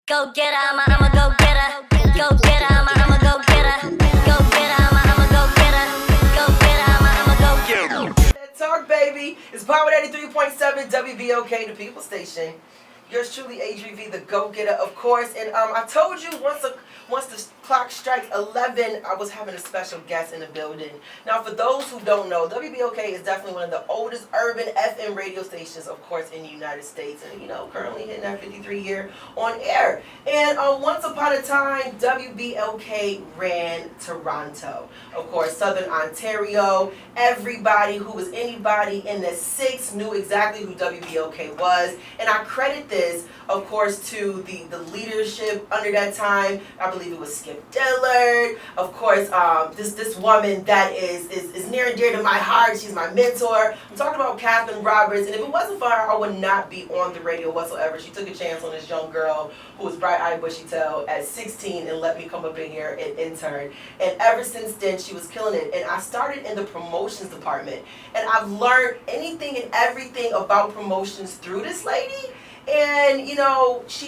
Go get 'em, I'm a go getter. Go get 'em, I'm a go getter. Go get 'em, I'm a go getter. Go get 'em, I'm a go getter. That talk, baby. It's Powered 83.7 WBLK, the People Station. Yours truly, Adri.V, the Go Getta, of course. And I told you once the clock strikes 11, I was having a special guest in the building. Now, for those who don't know, WBLK is definitely one of the oldest urban FM radio stations, of course, in the United States. And, currently hitting that 53 year on air. And once upon a time, WBLK ran Toronto. Of course, Southern Ontario. Everybody who was anybody in the 6 knew exactly who WBLK was. And I credit this, of course, to the leadership under that time. I believe it was Skip Dillard. Of course, this woman that is near and dear to my heart. She's my mentor. I'm talking about Catherine Roberts. And if it wasn't for her, I would not be on the radio whatsoever. She took a chance on this young girl who was bright-eyed, bushy-tailed at 16 and let me come up in here and intern. And ever since then, she was killing it. And I started in the promotions department. And I've learned anything and everything about promotions through this lady. And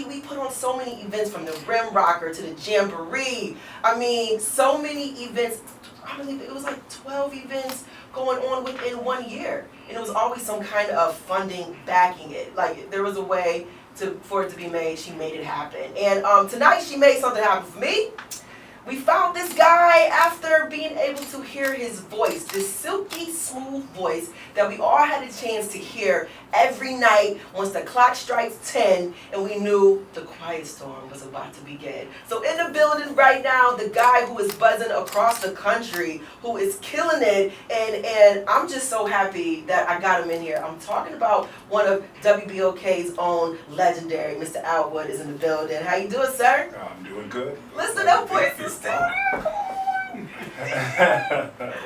we put on so many events, from the Rim Rocker to the Jamboree. I mean, so many events. I believe it was like 12 events going on within 1 year. And it was always some kind of funding backing it. Like, there was a way for it to be made. She made it happen. And tonight she made something happen for me. We found this guy after being able to hear his voice, this silky smooth voice that we all had a chance to hear every night once the clock strikes 10 and we knew the quiet storm was about to begin. So in the building right now, the guy who is buzzing across the country, who is killing it, and I'm just so happy that I got him in here. I'm talking about one of WBLK's own legendary, Mr. Alwood is in the building. How you doing, sir? I'm doing good. Listen up, boys.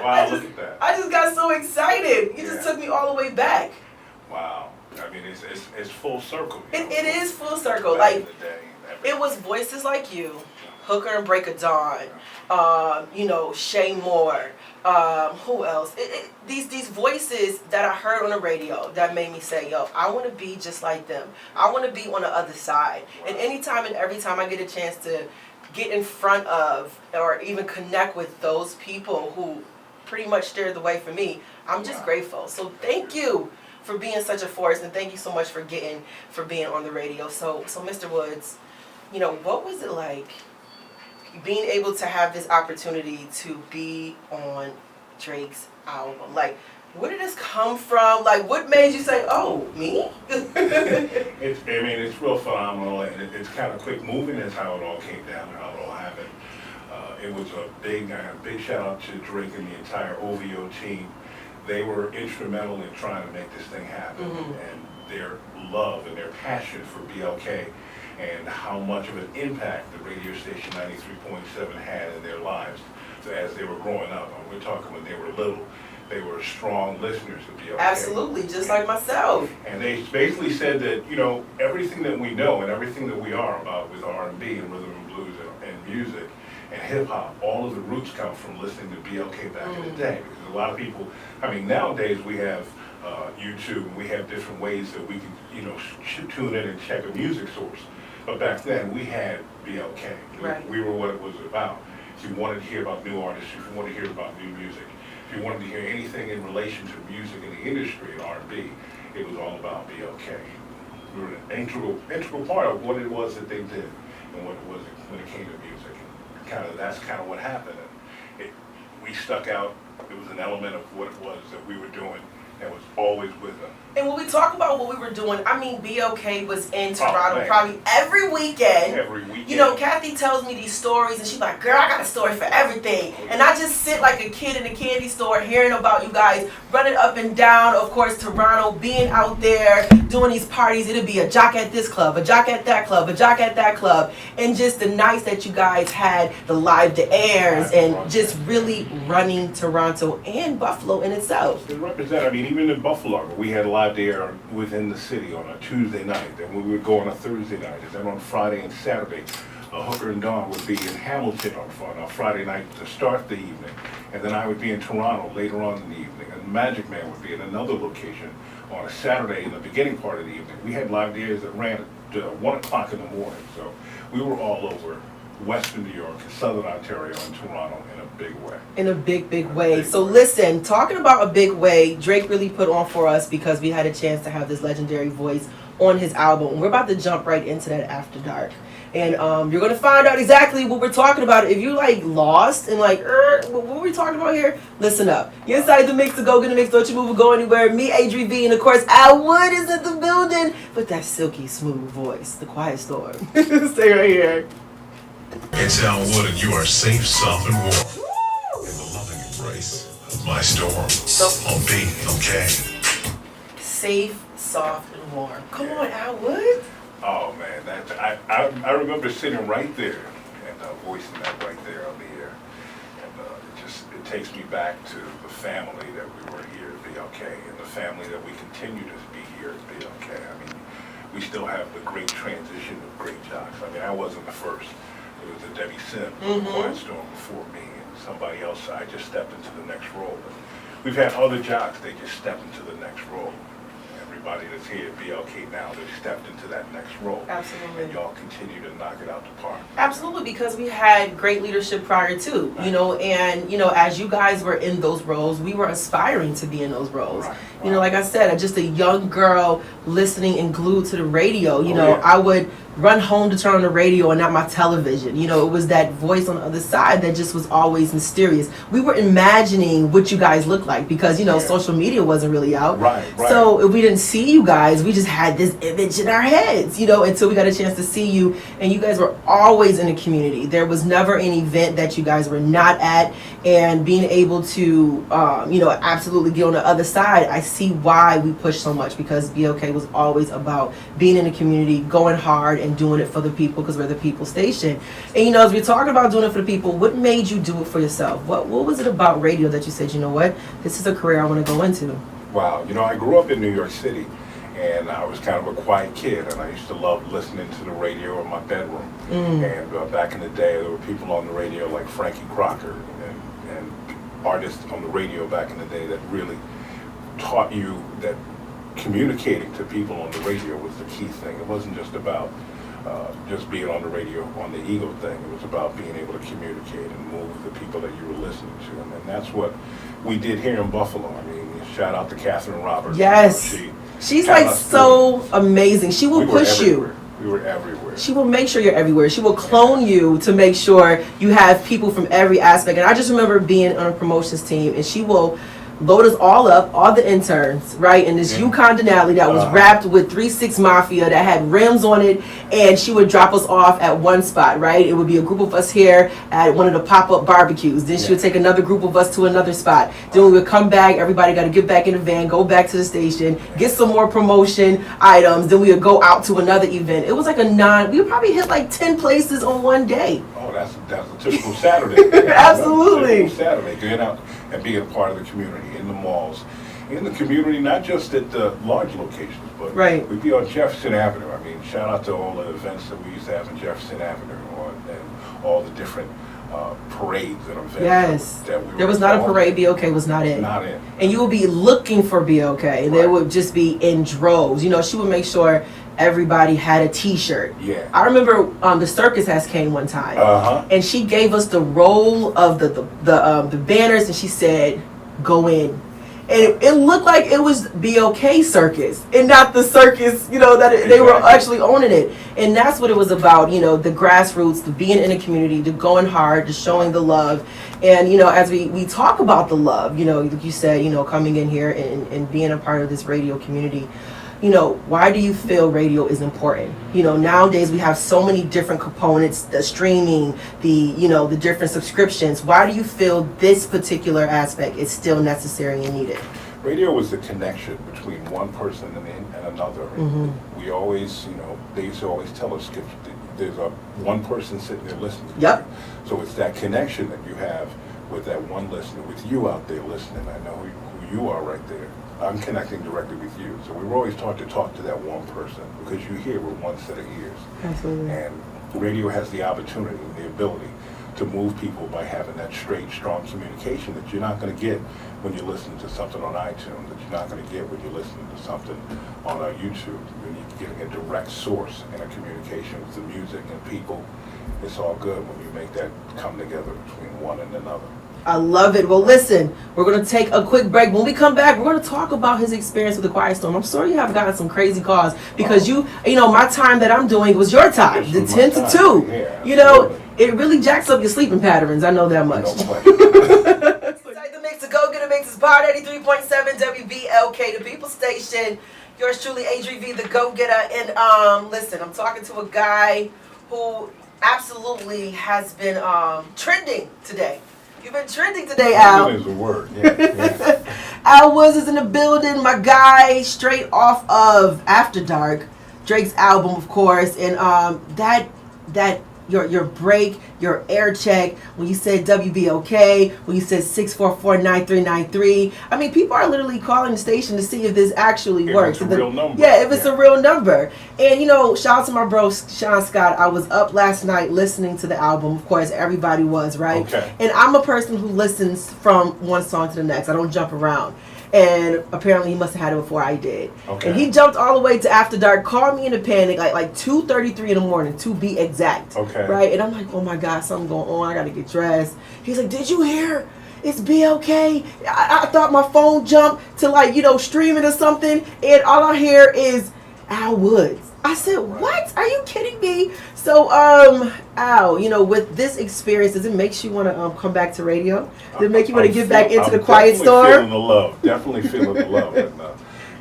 Wow, look at that. I just got so excited. You just took me all the way back. Wow. I mean, it's full circle. It is full circle. Back Like, in the day, it was voices like you, Hooker and Break of Dawn, Shay Moore, who else? These voices that I heard on the radio that made me say, yo, I want to be just like them. I want to be on the other side. Wow. And anytime and every time I get a chance to get in front of or even connect with those people who pretty much steered the way for me, I'm just grateful. So thank you for being such a force, and thank you so much for being on the radio. So Mr. Woods, what was it like being able to have this opportunity to be on Drake's album? Like, where did this come from? Like, what made you say, oh, me? It's real phenomenal, and it's kind of quick moving. That's how it all came down, how it all happened. It was a big shout out to Drake and the entire OVO team. They were instrumental in trying to make this thing happen, and their love and their passion for BLK and how much of an impact the radio station 93.7 had in their lives. So as they were growing up, we're talking when they were little, they were strong listeners of BLK. Absolutely, just like myself. And they basically said that, everything that we know and everything that we are about with R&B and rhythm and blues and music and hip-hop, all of the roots come from listening to BLK back in the day. Because a lot of people, nowadays we have YouTube, and we have different ways that we can, tune in and check a music source. But back then, we had BLK. Right. We were what it was about. If you wanted to hear about new artists, if you wanted to hear about new music, if you wanted to hear anything in relation to music in the industry, in R&B, it was all about BLK. We were an integral part of what it was that they did and what it was when it came to music. And that's kind of what happened. And we stuck out. It was an element of what it was that we were doing that was always with them. And when we talk about what we were doing, BLK was in Toronto man. probably every weekend. Every weekend. Kathy tells me these stories, and she's like, girl, I got a story for everything. And I just sit like a kid in a candy store hearing about you guys running up and down, of course, Toronto, being out there, doing these parties. It'll be a jock at this club, a jock at that club, a jock at that club. And just the nights that you guys had, the live to airs, and just really running Toronto and Buffalo in itself. It represent, even in Buffalo, we had live there within the city on a Tuesday night. Then we would go on a Thursday night. And then on Friday and Saturday, Hooker and Dawn would be in Hamilton on a Friday night to start the evening. And then I would be in Toronto later on in the evening. And Magic Man would be in another location on a Saturday in the beginning part of the evening. We had live airs that ran 1 o'clock in the morning. So we were all over Western New York, Southern Ontario, and Toronto in a big way. In a big way. So listen, talking about a big way, Drake really put on for us because we had a chance to have this legendary voice on his album. We're about to jump right into that after dark. And you're going to find out exactly what we're talking about. If you like lost and like, what are we talking about here? Listen up. You're inside the mix, the Go Getta mix. Don't you move or go anywhere. Me, Adri.V, and of course, Al Wood is in the building with that silky smooth voice. The Quiet Storm. Stay right here. It's Al Wood, and you are safe, soft, and warm in the loving embrace of my storm. On WBLK. Safe, soft, and warm. Come on, Al Wood. Oh man, I remember sitting right there and voicing that right there on the air, and it takes me back to the family that we were here at BLK and the family that we continue to be here at BLK. I mean, we still have the great transition of great jocks. I mean, I wasn't the first. It was a Debbie Sim, Quiet Storm before me, and somebody else. I just stepped into the next role. But we've had other jocks. They just stepped into the next role. Everybody that's here at BLK now, they've stepped into that next role. Absolutely. And y'all continue to knock it out the park. Absolutely, because we had great leadership prior to, you know, and, you know, as you guys were in those roles, we were aspiring to be in those roles. Right. You know, like I said, just a young girl listening and glued to the radio. You know, I would run home to turn on the radio and not my television. You know, it was that voice on the other side that just was always mysterious. We were imagining what you guys looked like because, you know, social media wasn't really out. Right. So if we didn't see you guys, we just had this image in our heads, you know, until we got a chance to see you. And you guys were always in the community. There was never an event that you guys were not at. And being able to, you know, absolutely get on the other side, I see why we push so much, because BLK was always about being in the community, going hard and doing it for the people, because we're the people station. And you know, as we're talking about doing it for the people, what made you do it for yourself? What was it about radio that you said, you know what, this is a career I want to go into? Wow, you know, I grew up in New York City, and I was kind of a quiet kid, and I used to love listening to the radio in my bedroom. And back in the day, there were people on the radio like Frankie Crocker and artists on the radio back in the day that really taught you that communicating to people on the radio was the key thing. It wasn't just about just being on the radio on the ego thing. It was about being able to communicate and move the people that you were listening to. And that's what we did here in Buffalo. I mean, shout out to Catherine Roberts. Yes. She's like so amazing. She will push you. We were everywhere. She will make sure you're everywhere. She will clone you to make sure you have people from every aspect. And I just remember being on a promotions team, and she will load us all up, all the interns, right, in this Yukon Denali that was wrapped with 3-6 Mafia that had rims on it, and she would drop us off at one spot, right? It would be a group of us here at one of the pop-up barbecues. Then she would take another group of us to another spot. Then we would come back, everybody got to get back in the van, go back to the station, get some more promotion items, then we would go out to another event. It was like we would probably hit like 10 places on one day. Oh, that's a typical Saturday. Absolutely. Typical Saturday, getting out and being a part of the community, in the malls, in the community, not just at the large locations, but we'd be on Jefferson Avenue. I mean, shout out to all the events that we used to have in Jefferson Avenue, and all the different parades and events. Yes. That we there was not a parade BLK was not in. Not in. And you would be looking for BLK, and they would just be in droves. You know, she would make sure everybody had a t-shirt. Yeah. I remember the circus has came one time, and she gave us the roll of the banners, and she said, "Go in." And it looked like it was BLK circus and not the circus, you know, that they were actually owning it. And that's what it was about, you know, the grassroots, the being in the community, the going hard, the showing the love. And, you know, as we talk about the love, you know, like you said, you know, coming in here and being a part of this radio community, you know, why do you feel radio is important? You know, nowadays we have so many different components, the streaming, you know, the different subscriptions. Why do you feel this particular aspect is still necessary and needed? Radio was the connection between one person and another. We always, you know, they used to always tell us there's one person sitting there listening. Yep. So it's that connection that you have with that one listener, with you out there listening. I know who you are right there. I'm connecting directly with you. So we were always taught to talk to that one person, because you hear with one set of ears. Absolutely. And radio has the opportunity, the ability to move people by having that straight, strong communication that you're not going to get when you listen to something on iTunes, that you're not going to get when you listen to something on YouTube. You're getting a direct source in a communication with the music and people. It's all good when you make that come together between one and another. I love it. Well, listen, we're going to take a quick break. When we come back, we're going to talk about his experience with the Quiet Storm. I'm sure you have gotten some crazy calls because you know, my time that I'm doing was your time, the 10 to 2. Yeah, you know, it really jacks up your sleeping patterns. I know that much. No Inside the mix, the Go Getta mix is Power 83.7 WBLK, the People Station. Yours truly, Adri.V, the Go Getta. And listen, I'm talking to a guy who absolutely has been trending today. You've been trending today, Al. Trending is a word. Yeah. Al Woods is in the building, my guy, straight off of After Dark, Drake's album, of course, and that your break, your air check, when you said WBLK, when you said 644-9393. I mean, people are literally calling the station to see if this actually works. If it's a real number. Yeah, if it's a real number. And, you know, shout out to my bro, Sean Scott. I was up last night listening to the album. Of course, everybody was, right? Okay. And I'm a person who listens from one song to the next. I don't jump around. And apparently he must have had it before I did. Okay. And he jumped all the way to After Dark, called me in a panic, like 2:33 in the morning, to be exact. Okay. Right? And I'm like, oh my God, something going on. I got to get dressed. He's like, did you hear? It's BLK. I thought my phone jumped to, like, you know, streaming or something. And all I hear is Al Woods. I said, what? Are you kidding me? So, Al, you know, with this experience, does it make you want to come back to radio? Does it make you want to get back into the Quiet Storm? Feeling the love. Definitely feeling the love. And,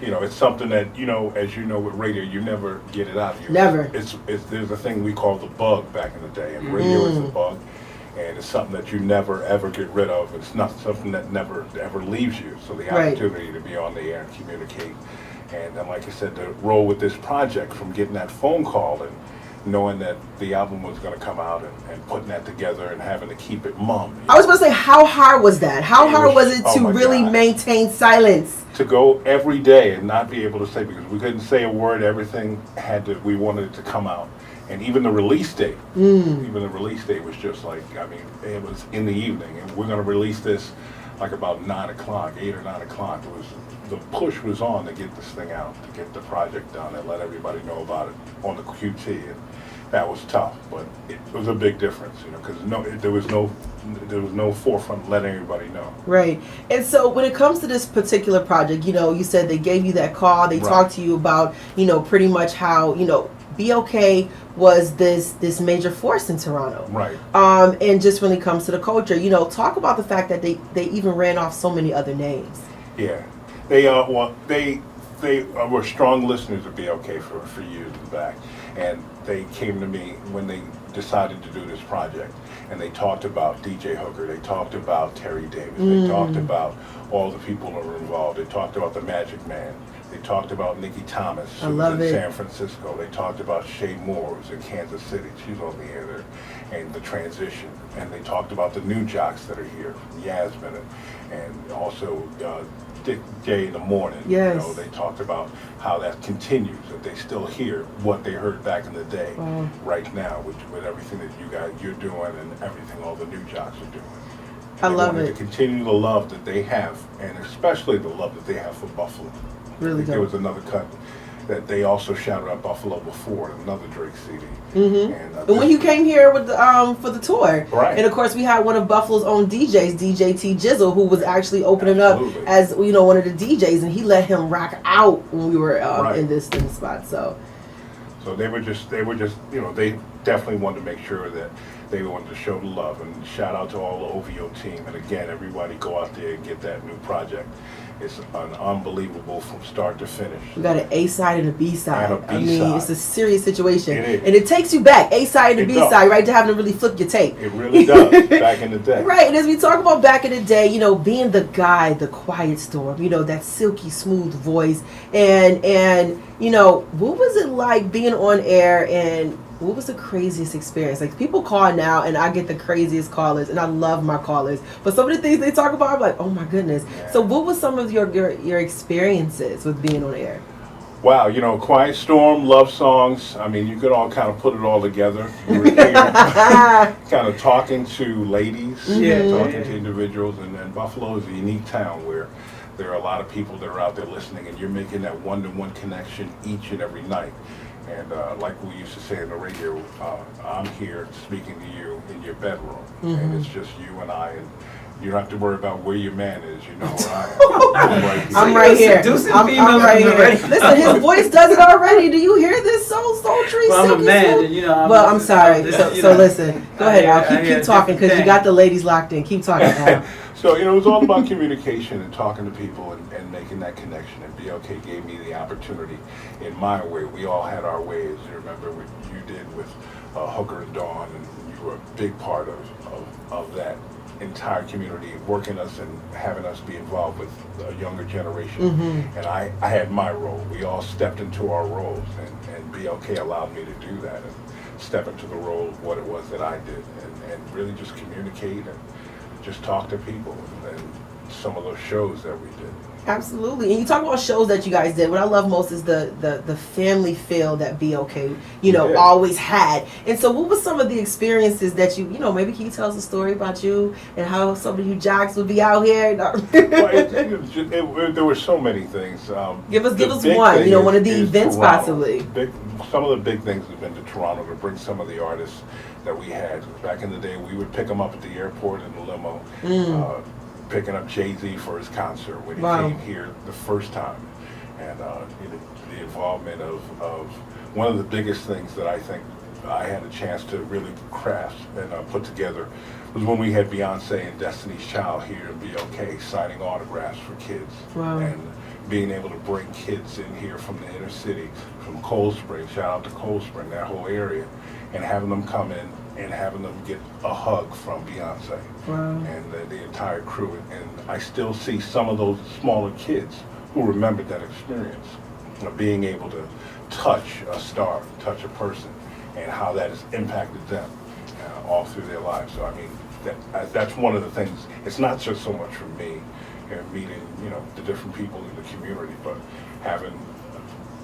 you know, it's something that, you know, as you know with radio, you never get it out of you. Never. There's a thing we call the bug back in the day, and radio is a bug, and it's something that you never ever get rid of. It's not something that never ever leaves you. So the opportunity to be on the air and communicate, and then, like I said, to roll with this project from getting that phone call and knowing that the album was going to come out and putting that together and having to keep it mum. I was going to say, how hard was that? How hard was it to really maintain silence? To go every day and not be able to say, because we couldn't say a word, everything we wanted it to come out. And even the release date, was just like, I mean, it was in the evening, and we're going to release this like about 9 o'clock, 8 or 9 o'clock. The push was on to get this thing out, to get the project done and let everybody know about it on the QT. And that was tough, but it was a big difference, you know, because there was no forefront letting everybody know. Right. And so when it comes to this particular project, you know, you said they gave you that call, they talked to you about, you know, pretty much how, you know, BLK was this major force in Toronto. Right. And just when it comes to the culture, you know, talk about the fact that they even ran off so many other names. Yeah. They were strong listeners of BLK for years back, and they came to me when they decided to do this project, and they talked about DJ Hooker, they talked about Terry Davis, they talked about all the people that were involved, they talked about the Magic Man, they talked about Nikki Thomas, who was in San Francisco, they talked about Shay Moore, who's in Kansas City, she's on the air there, and the transition, and they talked about the new jocks that are here, Yasmin, and also Dick J in the morning. Yes. You know, they talked about how that continues, that they still hear what they heard back in the day, right now, with everything that you're doing and everything all the new jocks are doing. And I love it. To continue the love that they have, and especially the love that they have for Buffalo. Really There was another cut that they also shouted out Buffalo before, another Drake CD. And when you came here with the for the tour, right. And of course we had one of Buffalo's own DJs, DJ T Jizzle, who was actually opening up as, you know, one of the DJs, and he let him rock out when we were in this spot. So they were just, you know, they definitely wanted to make sure that they wanted to show the love, and shout out to all the OVO team. And again, everybody go out there and get that new project. It's an unbelievable from start to finish. We got an A side and a B side. And a B I mean, side. it's a serious situation, It is. and it takes you back. A side and a B side, right? To having to really flip your tape. It really does. Back in the day, right? And as we talk about back in the day, you know, being the guy, the Quiet Storm, you know, that silky smooth voice, and you know, what was it like being on air, and what was the craziest experience? Like, people call now, and I get the craziest callers, and I love my callers. But some of the things they talk about, I'm like, oh my goodness. Yeah. So what was some of your experiences with being on air? Wow, Quiet Storm, love songs. I mean, you could all kind of put it all together. You were here kind of talking to ladies, talking to individuals, and Buffalo is a unique town where there are a lot of people that are out there listening, and you're making that one-to-one connection each and every night. And like we used to say in the radio, I'm here speaking to you in your bedroom, and it's just you and I, and you don't have to worry about where your man is. You know where I am. I'm right here. I'm right here. Listen, his voice does it already. Do you hear this sultry? Well, I'm a man, and well, I'm sorry. So listen, go ahead, Al. Keep talking because you got the ladies locked in. Keep talking, Al. So, it was all about communication and talking to people and making that connection. And BLK gave me the opportunity in my way. We all had our ways. You remember what you did with Hooker and Dawn, and you were a big part of that entire community, working us and having us be involved with a younger generation. And I had my role. We all stepped into our roles, and BLK allowed me to do that and step into the role of what it was that I did, and really just communicate and just talk to people, and some of those shows that we did. Absolutely. And you talk about shows that you guys did. What I love most is the family feel that BLK, always had. And so what was some of the experiences that maybe can you tell us a story about you and how some of you jocks would be out here? Well, there were so many things. Give us one, one of the events Toronto. Possibly. Some of the big things have been to Toronto to bring some of the artists that we had. Back in the day, we would pick them up at the airport in the limo, picking up Jay-Z for his concert when he came here the first time. And the involvement of one of the biggest things that I think I had a chance to really craft and put together was when we had Beyonce and Destiny's Child here in BLK signing autographs for kids. And being able to bring kids in here from the inner city, from Cold Spring, shout out to Cold Spring, that whole area, and having them come in and having them get a hug from Beyonce and the entire crew. And I still see some of those smaller kids who remembered that experience, being able to touch a star, touch a person, and how that has impacted them all through their lives. So I mean, that's one of the things. It's not just so much for me, meeting the different people in the community, but having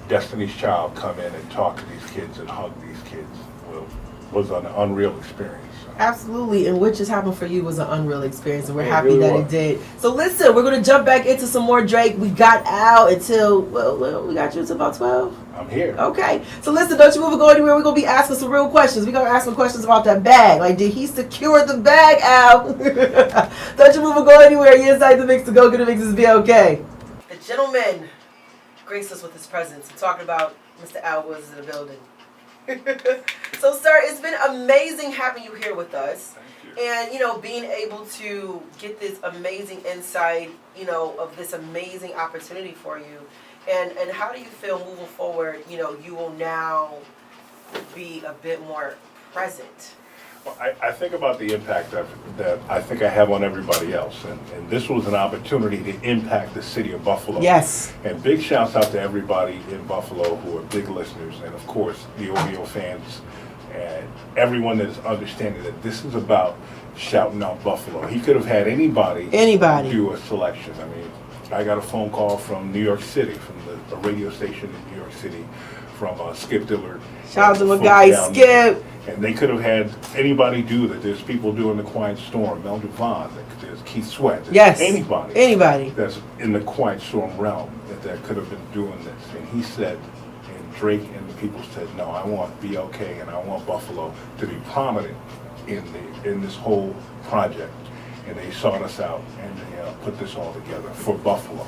Destiny's Child come in and talk to these kids and hug these kids was an unreal experience. Absolutely, and what just happened for you was an unreal experience, and we're happy that it did. So listen, we're going to jump back into some more Drake. We got Al until, we got you until about 12. I'm here. Okay, so listen, don't you move or go anywhere. We're going to be asking some real questions. We're going to ask some questions about that bag. Like, did he secure the bag, Al? Don't you move or go anywhere. You're inside the mix to Go Getta Mixes BLK. The gentleman graced us with his presence. I'm talking about Mr. Al Woods in the building. So, sir, it's been amazing having you here with us. And, being able to get this amazing insight, of this amazing opportunity for you. And how do you feel moving forward, you will now be a bit more present? Well, I think about the impact that I think I have on everybody else. And this was an opportunity to impact the city of Buffalo. Yes. And big shouts out to everybody in Buffalo who are big listeners. And, of course, the OVO fans and everyone that is understanding that this is about shouting out Buffalo. He could have had anybody do a selection. I mean, I got a phone call from New York City, from the radio station in New York City, from Skip Dillard. Shout out to my guy, Skip. And they could have had anybody do that. There's people doing the Quiet Storm, Mel Devon, there's Keith Sweat. There's anybody that's in the Quiet Storm realm that could have been doing this. And he said, and Drake and the people said, no, I want BLK and I want Buffalo to be prominent in this whole project. And they sought us out and they put this all together for Buffalo.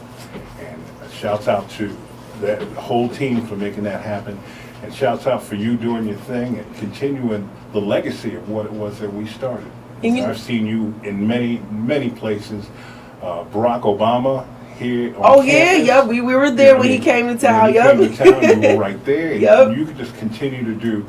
And shouts out to the whole team for making that happen. And shouts out for you doing your thing and continuing the legacy of what it was that we started. I've seen you in many, many places. Barack Obama here on campus. We were there when he came to town. When he came to town, you were right there. And you could just continue to do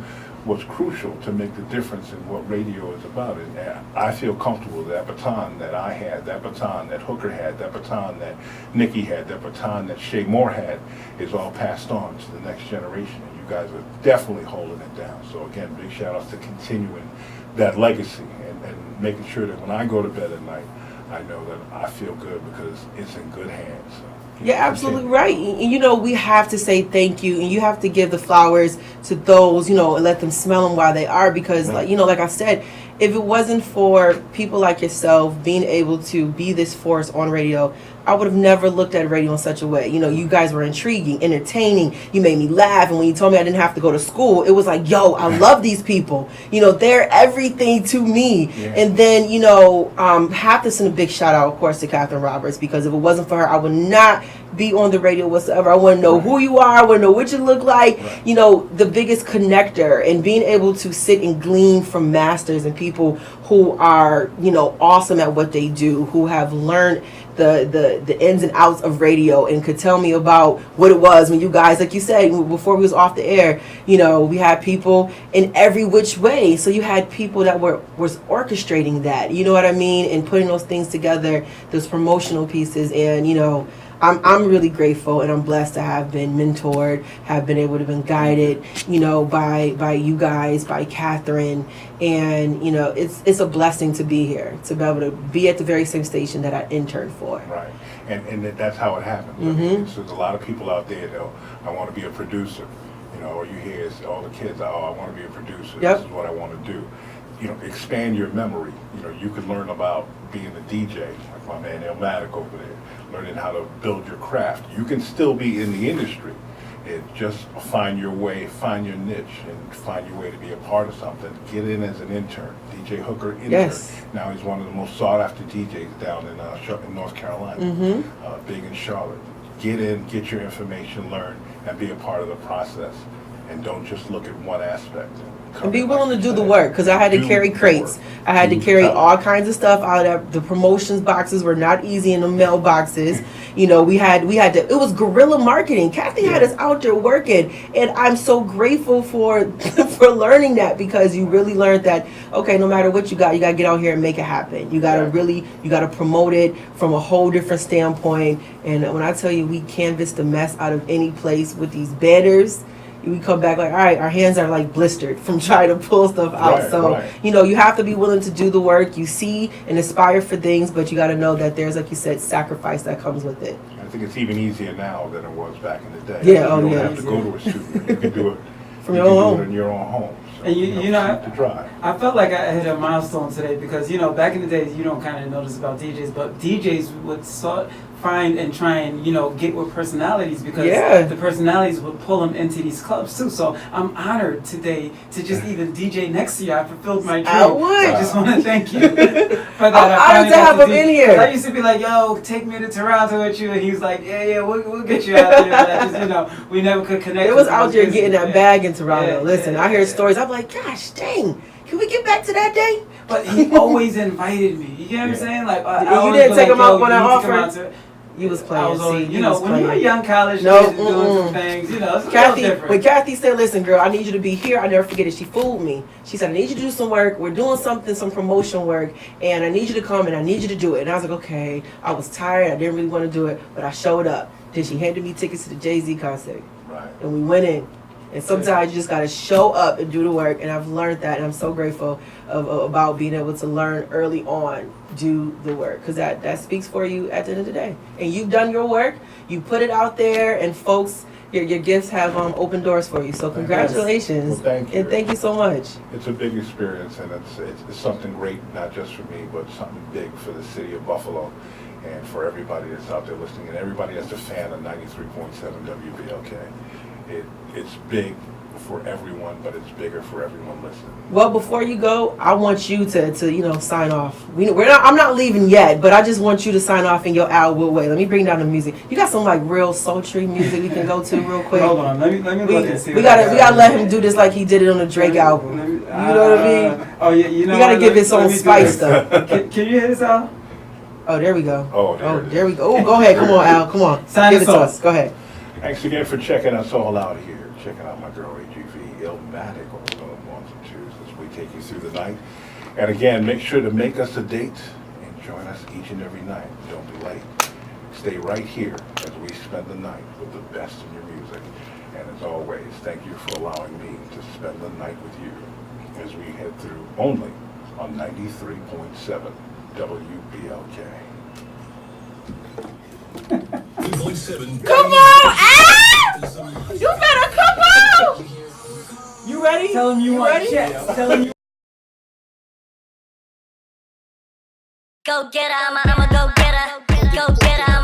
what's crucial to make the difference in what radio is about. And I feel comfortable that baton that I had, that baton that Hooker had, that baton that Nikki had, that baton that Shay Moore had is all passed on to the next generation. And you guys are definitely holding it down. So again, big shout outs to continuing that legacy and making sure that when I go to bed at night, I know that I feel good because it's in good hands. So. You're absolutely right. And, you know, we have to say thank you, and you have to give the flowers to those, you know, and let them smell them while they are, because, like, you know, like I said, if it wasn't for people like yourself being able to be this force on radio, I would have never looked at radio in such a way. You know, you guys were intriguing, entertaining. You made me laugh. And when you told me I didn't have to go to school, it was like, yo, I love these people. You know, they're everything to me. Yeah. And then, you know, have to send a big shout out, of course, to Catherine Roberts, because if it wasn't for her, I would not be on the radio whatsoever. I want to know who you are. I want to know what you look like. You know, the biggest connector, and being able to sit and glean from masters and people who are, you know, awesome at what they do, who have learned the ins and outs of radio and could tell me about what it was when you guys, like you said, before we was off the air, you know, we had people in every which way. So you had people that was orchestrating that, you know what I mean, and putting those things together, those promotional pieces. And, you know, I'm really grateful, and I'm blessed to have been mentored, have been able to been guided, you know, by you guys, by Catherine, and, you know, it's a blessing to be here, to be able to be at the very same station that I interned for. Right, and that's how it happens. I mean, so there's a lot of people out there that I want to be a producer, you know, or you hear all the kids, I want to be a producer. This is what I want to do. You know, expand your memory. You know, you could learn about being a DJ, like my man Elmatic over there, learning how to build your craft. You can still be in the industry. Just find your way, find your niche, and find your way to be a part of something. Get in as an intern. DJ Hooker intern. Yes. Now he's one of the most sought after DJs down in North Carolina, big in Charlotte. Get in, get your information, learn, and be a part of the process. And don't just look at one aspect. And be willing to do the work, because I had to carry crates. I had to carry all kinds of stuff out of the promotions boxes. Were not easy in the mailboxes. You know, we had to. It was guerrilla marketing. Kathy had us out there working, and I'm so grateful for for learning that, because you really learned that. Okay, no matter what you got to get out here and make it happen. You got to promote it from a whole different standpoint. And when I tell you, we canvassed the mess out of any place with these banners. We come back like, all right, our hands are like blistered from trying to pull stuff out. You know, you have to be willing to do the work. You see and aspire for things, but you got to know that there's, like you said, sacrifice that comes with it. I think it's even easier now than it was back in the day. Yeah, you don't have to go to a studio. You can do it from your own home. In your own home. So, and you know, I felt like I hit a milestone today, because, you know, back in the days, you don't kind of notice about DJs, but DJs would find and try and, you know, get with personalities, because the personalities would pull them into these clubs too. So I'm honored today to just even DJ next to you. I fulfilled my dream. I just want to thank you for that. I'm honored to have him in here. I used to be like, yo, take me to Toronto with you, and he was like, yeah, we'll get you out there. But I just, you know, we never could connect. It was out there getting that bag in Toronto. Listen, I hear stories. I'm like, gosh, dang. Can we get back to that day? But he always invited me. You know what I'm saying? Like, you didn't take him out when I offered. You was playing. You know, when you're a young college kid doing some things, you know, it's Kathy, different. When Kathy said, listen, girl, I need you to be here, I never forget it. She fooled me. She said, I need you to do some work. We're doing some promotion work, and I need you to come, and I need you to do it. And I was like, okay. I was tired. I didn't really want to do it, but I showed up. Then she handed me tickets to the Jay-Z concert. Right. And we went in. And sometimes you just got to show up and do the work. And I've learned that. And I'm so grateful about being able to learn early on, do the work. Because that speaks for you at the end of the day. And you've done your work. You put it out there. And folks, your gifts have opened doors for you. So congratulations. Well, thank you. And thank you so much. It's a big experience. And it's something great, not just for me, but something big for the city of Buffalo. And for everybody that's out there listening. And everybody that's a fan of 93.7 WBLK. It's big for everyone, but it's bigger for everyone listening. Well, before you go, I want you to sign off. I'm not leaving yet, but I just want you to sign off in your Al Will way. Let me bring down the music. You got some like real sultry music we can go to real quick. Hold on, let me look and see. We gotta let him do this like he did it on the Drake album. You know what I mean? Oh yeah, you know. You gotta give it some spice though. Can you hear this out? Oh, there we go. Oh, there we go. Oh, go ahead. Come on, Al. Come on. Give it to us. Go ahead. Thanks again for checking us all out here. Checking out my girl Adri.V, Illmatic, on the ones and twos as we take you through the night. And again, make sure to make us a date and join us each and every night. Don't be late. Stay right here as we spend the night with the best in your music. And as always, thank you for allowing me to spend the night with you as we head through only on 93.7 WBLK. Come on, Al! You better come on! You ready? Tell him you want ready? checks. Tell him you. Go get 'em, I'm a go getter. Go get 'em.